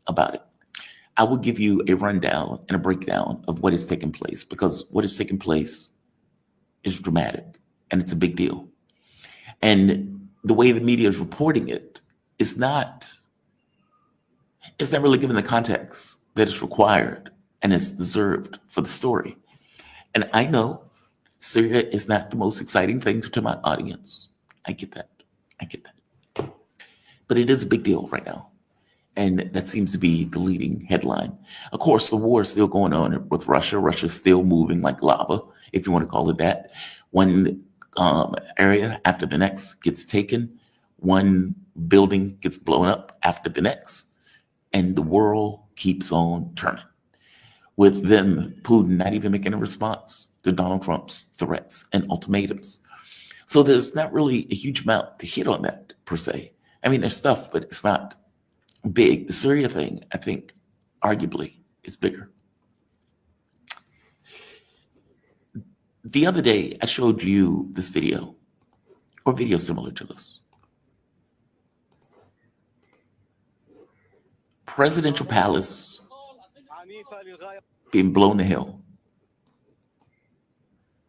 about it. I will give you a rundown and a breakdown of what has taken place, because what has taken place is dramatic and it's a big deal. And the way the media is reporting it is it's not really given the context that is required and is deserved for the story. And I know Syria is not the most exciting thing to my audience. I get that. I get that. But it is a big deal right now. And that seems to be the leading headline. Of course, the war is still going on with Russia. Russia's still moving like lava, if you want to call it that. One area after the next gets taken. One building gets blown up after the next. And the world keeps on turning, with them, Putin, not even making a response to Donald Trump's threats and ultimatums. So there's not really a huge amount to hit on that, per se. I mean, there's stuff, but it's not big. The Syria thing, I think, arguably, is bigger. The other day, I showed you this video, or video similar to this. Presidential palace being blown to hell.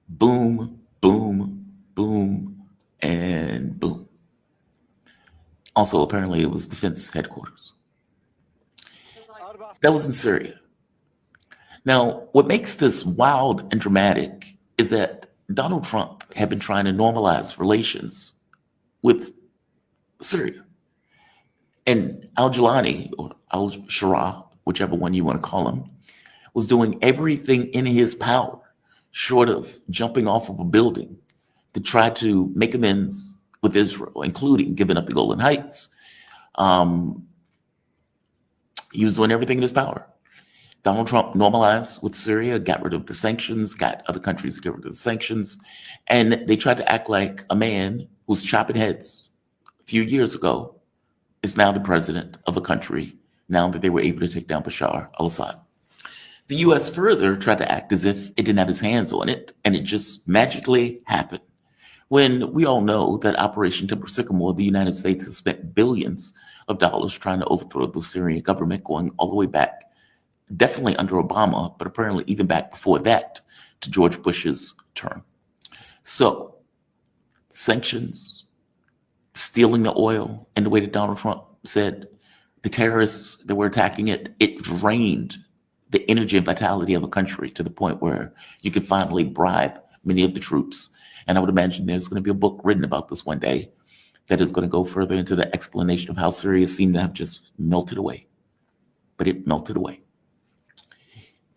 Boom, boom, boom, and boom. Also, apparently, it was defense headquarters. That was in Syria. Now, what makes this wild and dramatic is that Donald Trump had been trying to normalize relations with Syria. And al-Jilani, or al-Shara, whichever one you want to call him, was doing everything in his power, short of jumping off of a building, to try to make amends with Israel, including giving up the Golan Heights. He was doing everything in his power. Donald Trump normalized with Syria, got rid of the sanctions, got other countries to get rid of the sanctions, and they tried to act like a man who's chopping heads a few years ago is now the president of a country, now that they were able to take down Bashar al-Assad. The U.S. further tried to act as if it didn't have its hands on it, and it just magically happened. When we all know that Operation Timber Sycamore, the United States has spent billions of dollars trying to overthrow the Syrian government, going all the way back, definitely under Obama, but apparently even back before that, to George Bush's term. So, sanctions, stealing the oil, and the way that Donald Trump said the terrorists that were attacking it, it drained the energy and vitality of a country to the point where you could finally bribe many of the troops. And I would imagine there's going to be a book written about this one day that is going to go further into the explanation of how Syria seemed to have just melted away. But it melted away.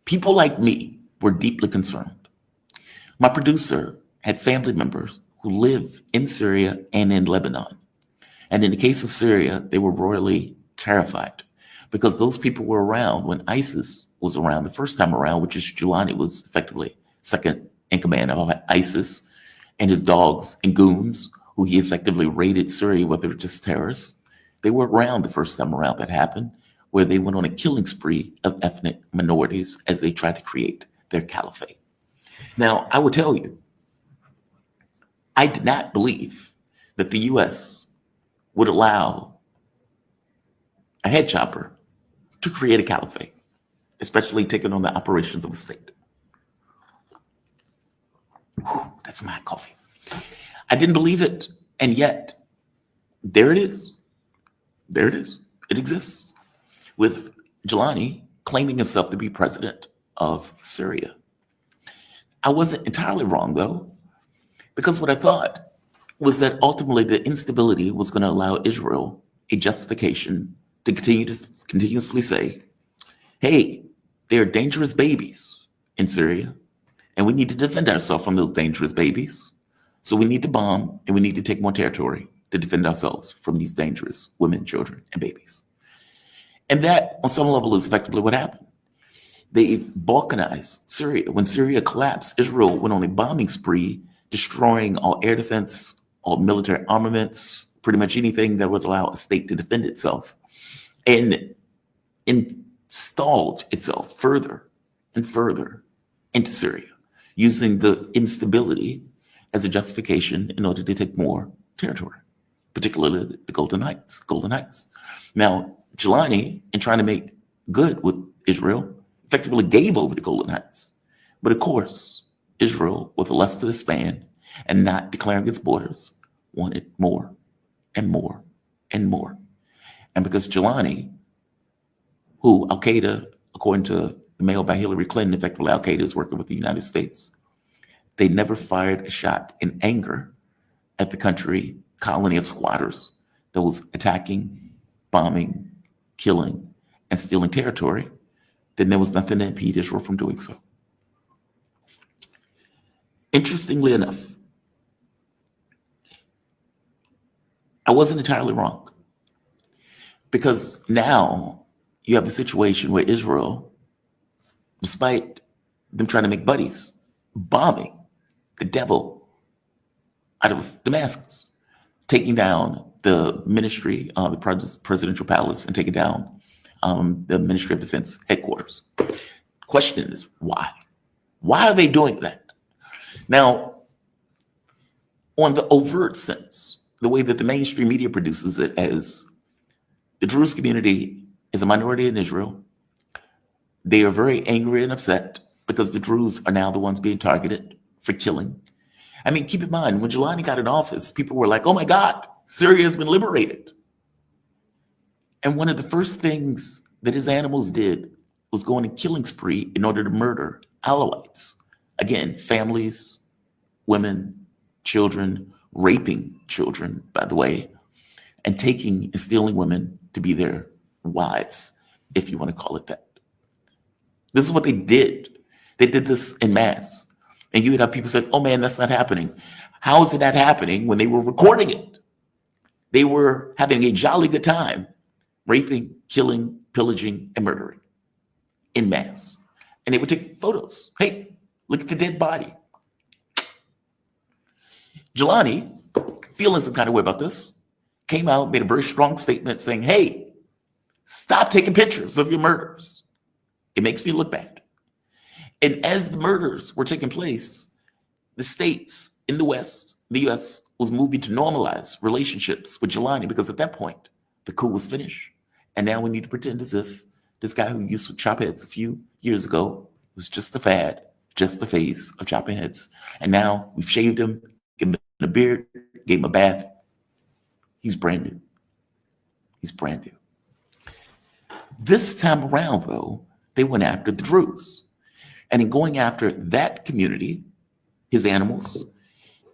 People like me were deeply concerned. My producer had family members who live in Syria and in Lebanon. And in the case of Syria, they were royally terrified because those people were around when ISIS was around the first time around, which is Giuliani was effectively second in command of ISIS, and his dogs and goons, who he effectively raided Syria, whether it's just terrorists. They were around the first time around that happened, where they went on a killing spree of ethnic minorities as they tried to create their caliphate. Now, I will tell you, I did not believe that the U.S. would allow a head chopper to create a caliphate, especially taking on the operations of the state. Whew, that's my coffee. I didn't believe it, and yet there it is. There it is. It exists, with Giuliani claiming himself to be president of Syria. I wasn't entirely wrong, though, because what I thought was that ultimately the instability was going to allow Israel a justification to continuously say, hey, there are dangerous babies in Syria, and we need to defend ourselves from those dangerous babies. So we need to bomb, and we need to take more territory to defend ourselves from these dangerous women, children, and babies. And that, on some level, is effectively what happened. They've balkanized Syria. When Syria collapsed, Israel went on a bombing spree, destroying all air defense, all military armaments, pretty much anything that would allow a state to defend itself, and installed itself further and further into Syria, using the instability as a justification in order to take more territory, particularly the Golden Heights. Now, Jelani, in trying to make good with Israel, effectively gave over the Golan Heights. But of course, Israel, with the lust of the span and not declaring its borders, wanted more and more and more. And because Jelani, who Al-Qaeda, according to the mail by Hillary Clinton, effectively Al-Qaeda is working with the United States, they never fired a shot in anger at the country colony of squatters that was attacking, bombing, killing, and stealing territory. Then there was nothing to impede Israel from doing so. Interestingly enough, I wasn't entirely wrong, because now you have the situation where Israel, despite them trying to make buddies, bombing the devil out of Damascus, taking down the ministry, the presidential palace, and taking down the Ministry of Defense headquarters. Question is, why? Why are they doing that? Now, on the overt sense, the way that the mainstream media produces it as the Druze community is a minority in Israel, they are very angry and upset because the Druze are now the ones being targeted for killing. I mean, keep in mind, when Jelani got in office, people were like, oh my God, Syria has been liberated. And one of the first things that his animals did was go on a killing spree in order to murder Alawites. Again, families, women, children, raping children, by the way, and taking and stealing women to be their wives, if you want to call it that. This is what they did. They did this en masse. And you would have people say, oh man, that's not happening. How is it not happening when they were recording it? They were having a jolly good time, raping, killing, pillaging, and murdering en masse. And they would take photos. Hey, look at the dead body. Jelani, feeling some kind of way about this, came out, made a very strong statement saying, hey, stop taking pictures of your murders. It makes me look bad. And as the murders were taking place, the states in the West, the US, was moving to normalize relationships with Jelani, because at that point, the coup was finished. And now we need to pretend as if this guy who used to chop heads a few years ago was just a fad, just the phase of chopping heads. And now we've shaved him, given him a beard, gave him a bath. He's brand new. He's brand new. This time around, though, they went after the Druze. And in going after that community, his animals,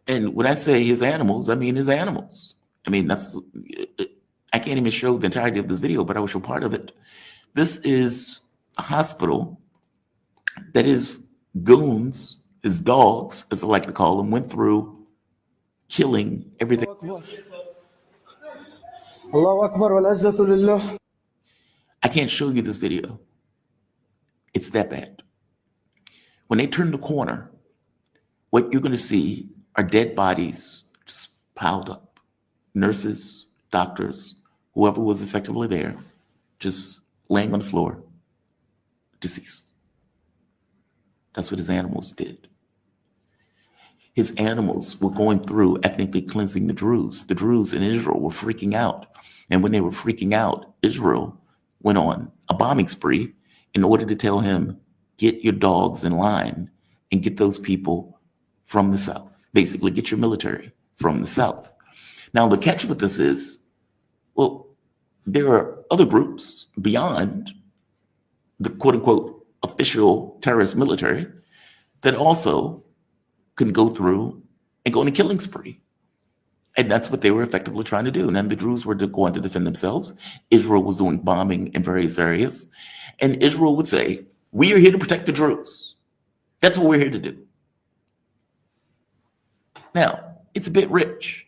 and when I say his animals, I mean his animals. I mean, I can't even show the entirety of this video, but I will show part of it. This is a hospital that his goons, his dogs, as I like to call them, went through killing everything. Allahu Akbar wal izzatu lillah. I can't show you this video. It's that bad. When they turn the corner, what you're going to see are dead bodies just piled up. Nurses, doctors, whoever was effectively there, just laying on the floor, deceased. That's what his animals did. His animals were going through ethnically cleansing the Druze. The Druze in Israel were freaking out. And when they were freaking out, Israel went on a bombing spree in order to tell him, get your dogs in line and get those people from the South. Basically, get your military from the South. Now, the catch with this is, well, there are other groups beyond the quote-unquote official terrorist military that also can go through and go on a killing spree. And that's what they were effectively trying to do. And then the Druze were going to defend themselves. Israel was doing bombing in various areas. And Israel would say, we are here to protect the Druze. That's what we're here to do. Now, it's a bit rich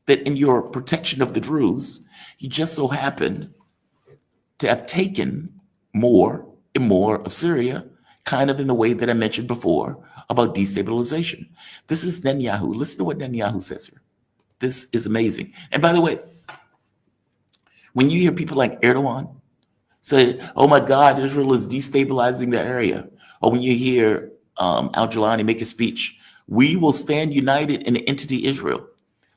that in your protection of the Druze, you just so happen to have taken more and more of Syria, kind of in the way that I mentioned before about destabilization. This is Netanyahu. Listen to what Netanyahu says here. This is amazing. And by the way, when you hear people like Erdogan say, oh my God, Israel is destabilizing the area, or when you hear al-Jilani make a speech, we will stand united in the entity Israel.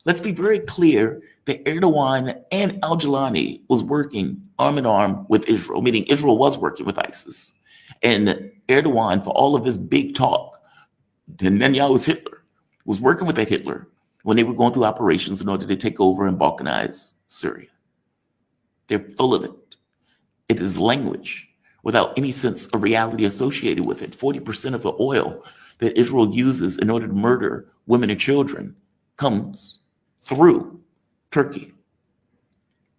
Let's be very clear that Erdogan and al-Jilani was working arm in arm with Israel, meaning Israel was working with ISIS. And Erdogan, for all of this big talk, Netanyahu's Hitler, was working with that Hitler when they were going through operations in order to take over and balkanize Syria. They're full of it. It is language without any sense of reality associated with it. 40% of the oil that Israel uses in order to murder women and children comes through Turkey.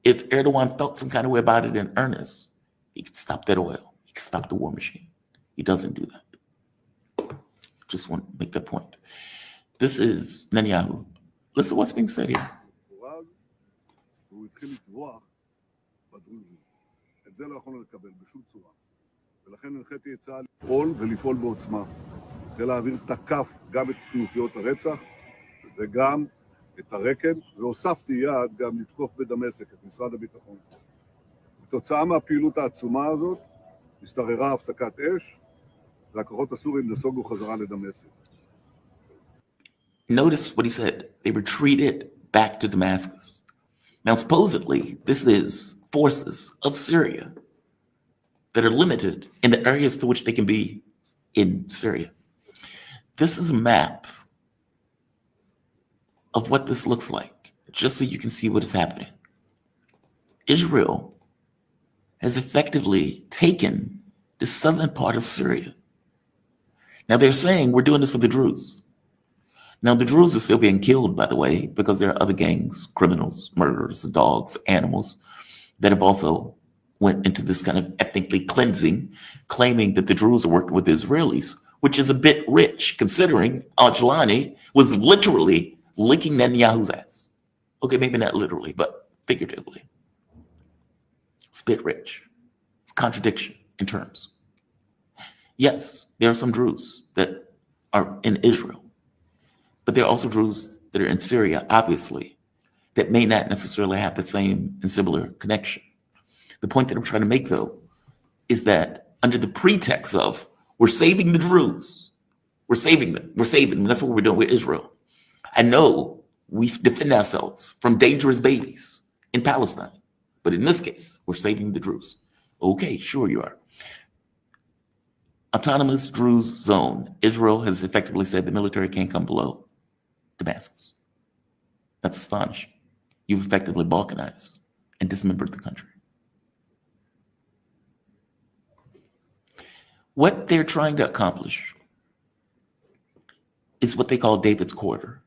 If Erdogan felt some kind of way about it in earnest, he could stop that oil. He could stop the war machine. He doesn't do that. Just want to make that point. This is Netanyahu. Listen to what's being said here. את זה לא יכולנו לקבל בשום צורה. ולכן הנחיתי את צה"ל לפעול ולפעול בעוצמה. חיל האוויר תקף גם את כנופיות הרצח וגם את הרק"ם, והוספתי יד גם לתקוף בדמשק את משרד הביטחון. בתוצאה מהפעילות העצומה הזאת, השתררה הפסקת אש, והכוחות הסורים נסוגו חזרה לדמשק. Notice what he said. They retreated back to Damascus. Now, supposedly, this is forces of Syria that are limited in the areas to which they can be in Syria. This is a map of what this looks like, just so you can see what is happening. Israel has effectively taken the southern part of Syria. Now, they're saying we're doing this for the Druze. Now, the Druze are still being killed, by the way, because there are other gangs, criminals, murderers, dogs, animals that have also went into this kind of ethnically cleansing, claiming that the Druze are working with the Israelis, which is a bit rich, considering al-Jilani was literally licking Netanyahu's ass. Okay, maybe not literally, but figuratively. It's a bit rich. It's contradiction in terms. Yes, there are some Druze that are in Israel, but there are also Druze that are in Syria, obviously, that may not necessarily have the same and similar connection. The point that I'm trying to make, though, is that under the pretext of we're saving the Druze, we're saving them. That's what we're doing with Israel. I know we defend ourselves from dangerous babies in Palestine, but in this case, we're saving the Druze. Okay, sure you are. Autonomous Druze zone. Israel has effectively said the military can't come below Damascus. That's astonishing. You've effectively balkanized and dismembered the country. What they're trying to accomplish is what they call David's Quarter.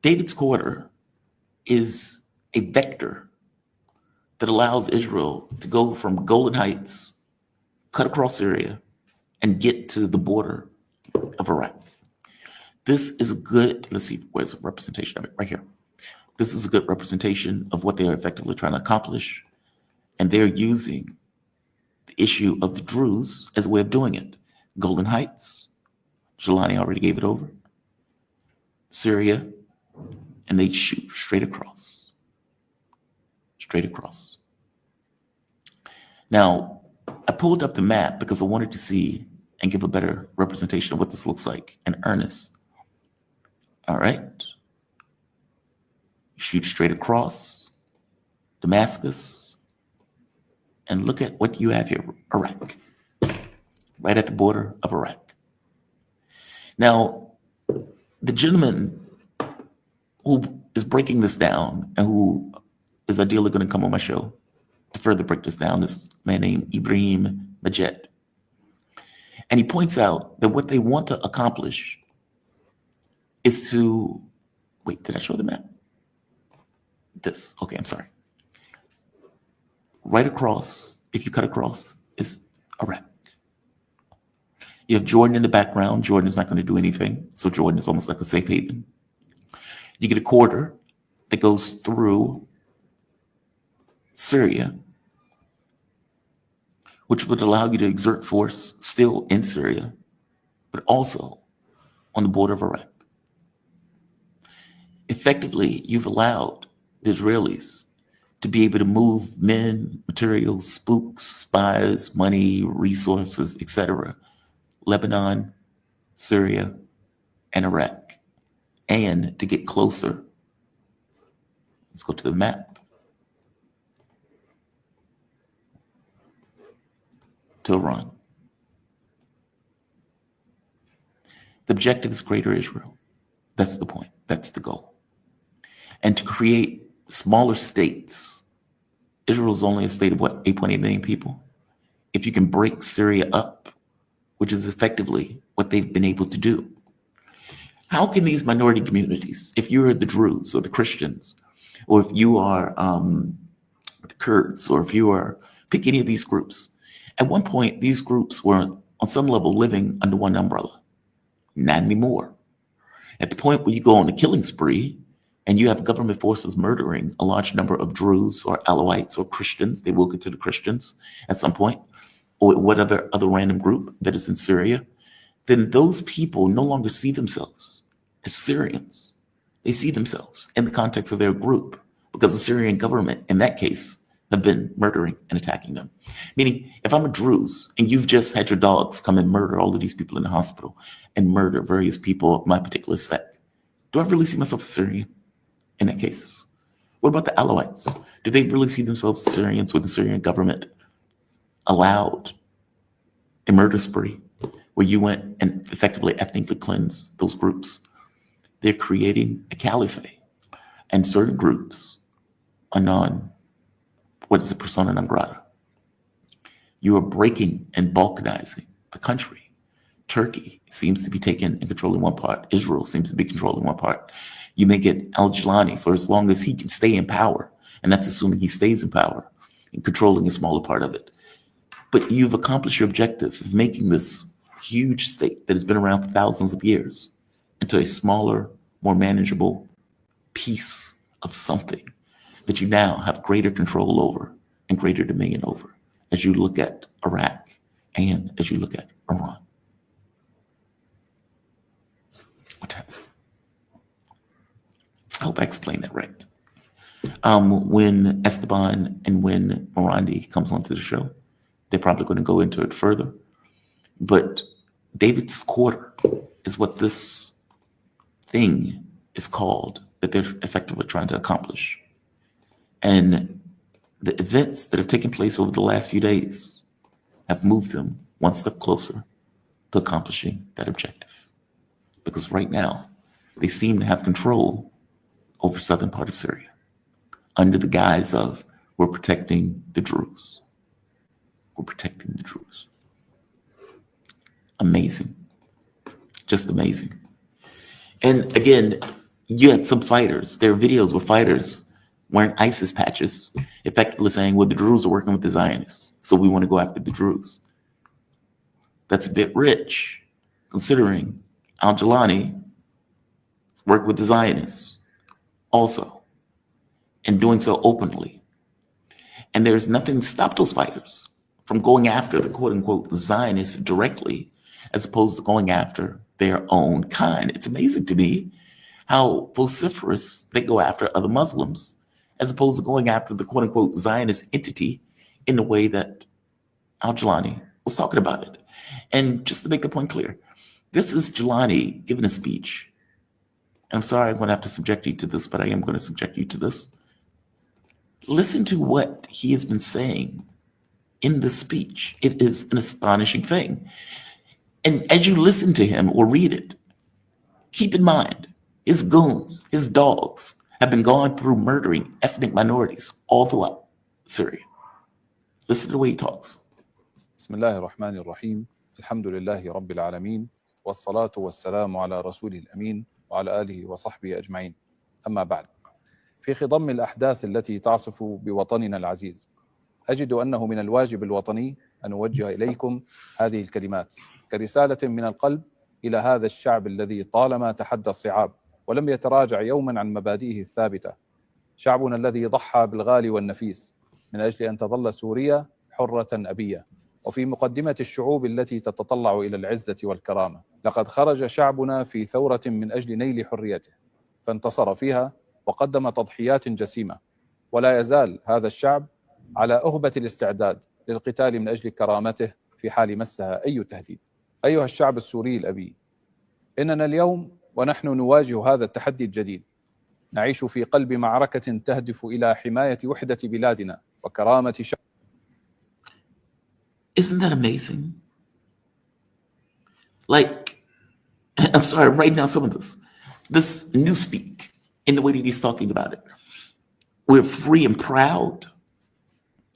David's Quarter is a vector that allows Israel to go from Golan Heights, cut across Syria, and get to the border of Iraq. This is a good, let's see, where's the representation of it? Right here. This is a good representation of what they're effectively trying to accomplish. And they're using the issue of the Druze as a way of doing it. Golan Heights, Jelani already gave it over. Syria, and they shoot straight across. Straight across. Now, I pulled up the map because I wanted to see and give a better representation of what this looks like in earnest. All right. Shoot straight across Damascus. And look at what you have here, Iraq. Right at the border of Iraq. Now, the gentleman who is breaking this down and who is ideally going to come on my show to further break this down is a man named Ibrahim Majed. And he points out that what they want to accomplish is to, wait, did I show the map? This, okay, I'm sorry. Right across, if you cut across, is Iraq. You have Jordan in the background. Jordan is not going to do anything. So Jordan is almost like a safe haven. You get a corridor that goes through Syria, which would allow you to exert force still in Syria, but also on the border of Iraq. Effectively, you've allowed the Israelis to be able to move men, materials, spooks, spies, money, resources, etc., Lebanon, Syria, and Iraq, and to get closer, Let's go to the map. To Iran. The objective is greater Israel. That's the point. That's the goal. And to create smaller states. Israel is only a state of what, 8.8 million people? If you can break Syria up, which is effectively what they've been able to do. How can these minority communities, if you're the Druze or the Christians, or if you are the Kurds, or if you are, pick any of these groups. At one point, these groups were on some level living under one umbrella. Not anymore. At the point where you go on a killing spree and you have government forces murdering a large number of Druze or Alawites or Christians, they will get to the Christians at some point, or whatever other random group that is in Syria, then those people no longer see themselves as Syrians. They see themselves in the context of their group because the Syrian government, in that case, have been murdering and attacking them. Meaning, if I'm a Druze and you've just had your dogs come and murder all of these people in the hospital and murder various people of my particular sect, do I really see myself as Syrian in that case? What about the Alawites? Do they really see themselves as Syrians when the Syrian government allowed a murder spree where you went and effectively ethnically cleansed those groups? They're creating a caliphate, and certain groups are persona non grata. You are breaking and balkanizing the country. Turkey seems to be taking and controlling one part. Israel seems to be controlling one part. You may get al-Jilani for as long as he can stay in power, and that's assuming he stays in power and controlling a smaller part of it. But you've accomplished your objective of making this huge state that has been around for thousands of years into a smaller, more manageable piece of something that you now have greater control over and greater dominion over as you look at Iraq and as you look at Iran. What time is it? I hope I explained that right. When Esteban and when Morandi comes onto the show, they're probably going to go into it further. But David's quarter is what this thing is called that they're effectively trying to accomplish. And the events that have taken place over the last few days have moved them one step closer to accomplishing that objective. Because right now, they seem to have control over southern part of Syria under the guise of, we're protecting the Druze. We're protecting the Druze. Amazing. Just amazing. And again, you had some fighters. There are videos where fighters wearing ISIS patches, effectively saying, well, the Druze are working with the Zionists, so we want to go after the Druze. That's a bit rich, considering al-Jilani worked with the Zionists also, and doing so openly. And there's nothing to stop those fighters from going after the quote-unquote Zionists directly, as opposed to going after their own kind. It's amazing to me how vociferous they go after other Muslims, as opposed to going after the quote-unquote Zionist entity in the way that al-Jilani was talking about it. And just to make the point clear, this is Jilani giving a speech. And I'm sorry I'm going to have to subject you to this, but I am going to subject you to this. Listen to what he has been saying in this speech. It is an astonishing thing. And as you listen to him or read it, keep in mind, his goons, his dogs, have been going through murdering ethnic minorities all throughout Syria. Listen to the way he talks. بسم الله الرحمن الرحيم الحمد لله رب العالمين والصلاة والسلام على رسوله الأمين وعلى آله وصحبه أجمعين. أما بعد، في خضم الأحداث التي تعصف بوطننا العزيز، أجد أنه من الواجب الوطني أن أوجه إليكم هذه الكلمات كرسالة من القلب إلى هذا الشعب الذي طالما تحدى الصعاب ولم يتراجع يوما عن مبادئه الثابتة. شعبنا الذي ضحى بالغالي والنفيس من أجل أن تظل سوريا حرة أبية، وفي مقدمة الشعوب التي تتطلع إلى العزة والكرامة. لقد خرج شعبنا في ثورة من أجل نيل حريته، فانتصر فيها وقدم تضحيات جسيمة، ولا يزال هذا الشعب على أهبة الاستعداد للقتال من أجل كرامته في حال مسها أي تهديد. أيها الشعب السوري الأبي، إننا اليوم ونحن نواجه هذا التحدي الجديد نعيش في قلب معركة تهدف إلى حماية وحدة بلادنا وكرامة شعب. Isn't that amazing? Like, I'm sorry, right now, some of this new speak in the way that he's talking about it. We're free and proud.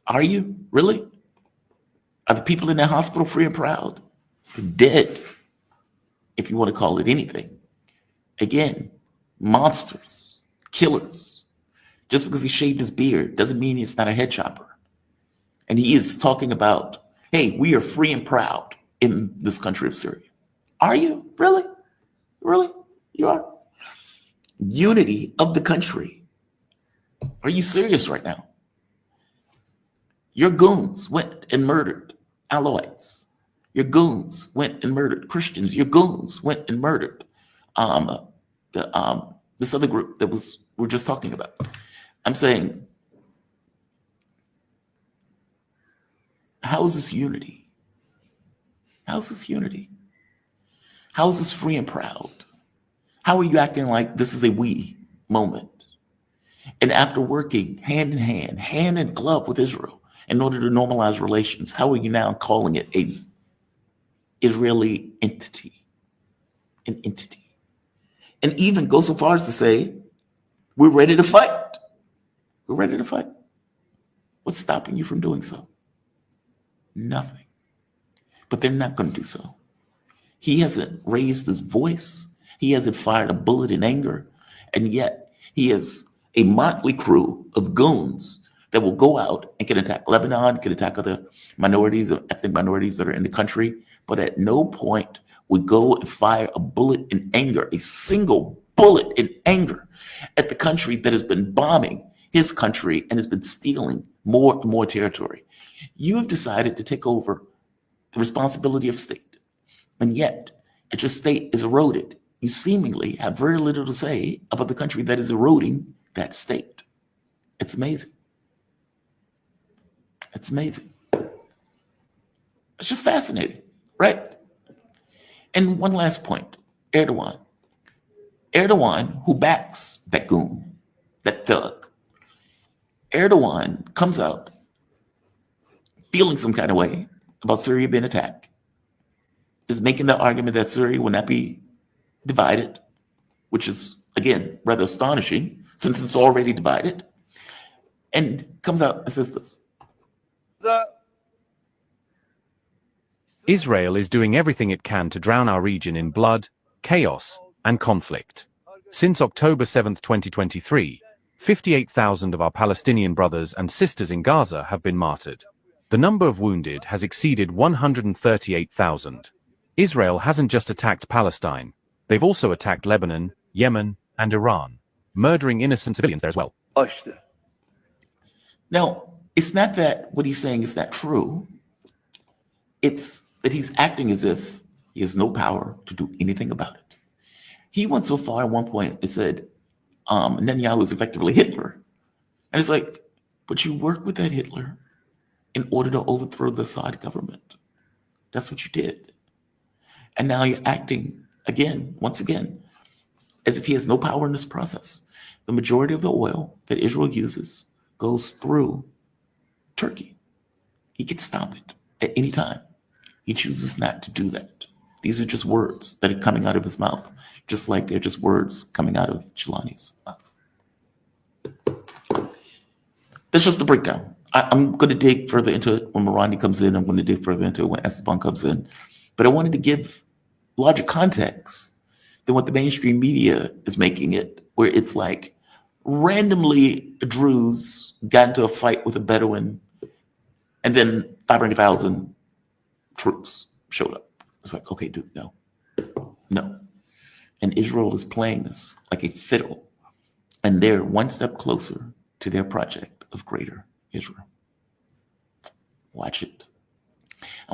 Are you? Really? Are the people in that hospital free and proud? They're dead, if you want to call it anything. Again, monsters, killers. Just because he shaved his beard doesn't mean he's not a head chopper. And he is talking about, hey, we are free and proud in this country of Syria. Are you? Really? Really? You are? Unity of the country. Are you serious right now? Your goons went and murdered Alawites. Your goons went and murdered Christians. Your goons went and murdered this other group that we're just talking about. I'm saying, how is this unity? How is this unity? How is this free and proud? How are you acting like this is a we moment? And after working hand in glove with Israel in order to normalize relations, how are you now calling it a Israeli entity? An entity. And even go so far as to say, we're ready to fight. We're ready to fight. What's stopping you from doing so? Nothing. But they're not going to do so. He hasn't raised his voice. He hasn't fired a bullet in anger. And yet he has a motley crew of goons that will go out and can attack Lebanon, can attack other minorities, ethnic minorities that are in the country. But at no point would go and fire a bullet in anger, a single bullet in anger at the country that has been bombing his country and has been stealing more and more territory. You have decided to take over the responsibility of state. And yet, as your state is eroded, you seemingly have very little to say about the country that is eroding that state. It's amazing. It's amazing. It's just fascinating, right? And one last point, Erdogan. Erdogan, who backs that goon, that thug, Erdogan comes out feeling some kind of way about Syria being attacked, is making the argument that Syria will not be divided, which is, again, rather astonishing since it's already divided, and comes out and says this. Israel is doing everything it can to drown our region in blood, chaos, and conflict. Since October 7, 2023, 58,000 of our Palestinian brothers and sisters in Gaza have been martyred. The number of wounded has exceeded 138,000. Israel hasn't just attacked Palestine, they've also attacked Lebanon, Yemen, and Iran, murdering innocent civilians there as well. Now, it's not that what he's saying is not true. It's that he's acting as if he has no power to do anything about it. He went so far at one point and said, Netanyahu is effectively Hitler. And it's like, but you worked with that Hitler in order to overthrow the Assad government. That's what you did. And now you're acting again, once again, as if he has no power in this process. The majority of the oil that Israel uses goes through Turkey. He can stop it at any time. He chooses not to do that. These are just words that are coming out of his mouth, just like they're just words coming out of Jelani's mouth. That's just the breakdown. I'm going to dig further into it when Marani comes in. I'm going to dig further into it when Esteban comes in. But I wanted to give larger context than what the mainstream media is making it, where it's like randomly Druze got into a fight with a Bedouin and then 500,000 troops showed up. It's like, okay, dude, no. And Israel is playing this like a fiddle. And they're one step closer to their project of greater Israel. Watch it.